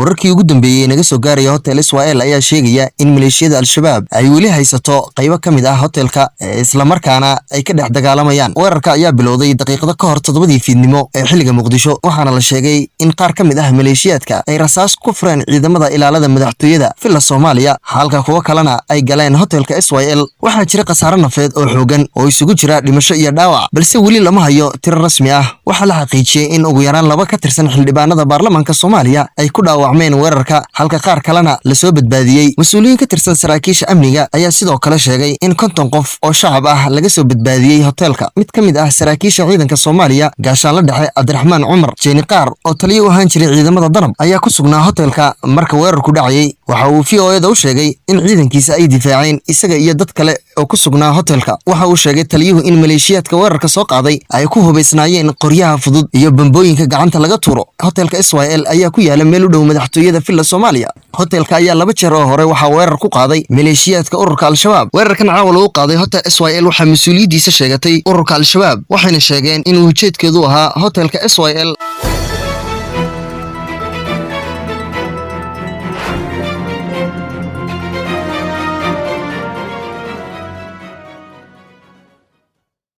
wararkii ugu dambeeyay naga soo gaaray hotel Israel ayaa sheegaya in maleeshiyada al-shabaab ay weli haysato qaybo kamid ah hotelka isla markaana ay ka dhex dagaalamayaan. Weerarka ayaa bilowday daqiiqado ka hor 7 fiidnimo ee xilliga Muqdisho, waxaana la sheegay in qaar kamid ah maleeshiyadka ay rasaas ku fureen ciidamada ilaalada madaxtooyada filla Soomaaliya, halka kuwa kalena ay galeen hotelka Israel. Waxaa jira khasaare nafeed oo xoogan oo isugu jira dhimasho iyo dhaawac, balse weli lama hayo tiro rasmi ah. Waxaa la xaqiijiyay in ugu yaraan 2 ka tirsan xildhibaanada baarlamaanka Soomaaliya ay ku dhaawacmeen weerarka, halka qaar kalena la soo badbaadiyay. Mas'uuliyiin ka tirsan saraakiisha amniga ayaa sidoo kale sheegay in 50 qof oo shacab ah laga soo badbaadiyay hotelka. Mid kamid ah saraakiisha ciidanka Soomaaliya, gaashaanle dhexe Cabdiraxmaan Cumar Jeeni Qaar oo taliye u ahaan jiray ciidamada danab, ayaa ku sugnaa hotelka marka weerarku dhacay. Waxa uu VOA u sheegay in ciidankiisa ay difaaceen isaga iyo dad kale oo ku sugnaa hotelka. Waxa uu sheegay taliyuhu in maleeshiyadka weerarka soo qaaday ay ku hubaysnaayeen qoryaha fudud iyo bambooyinka gacanta laga tuuro. Hotelka Israel ayaa ku yaala meel u dhow madaxtooyada filla Soomaaliya. Hotelka ayaa 2 jeer oo hore waxa weerar ku qaaday maleeshiyadka ururka al-shabaab. Weerarkan caawa lagu qaaday hotel Israel waxa mas'uuliyadiisa sheegatay ururka al-shabaab, waxayna sheegeen in ujeedkeedu ahaa hotelka Israel.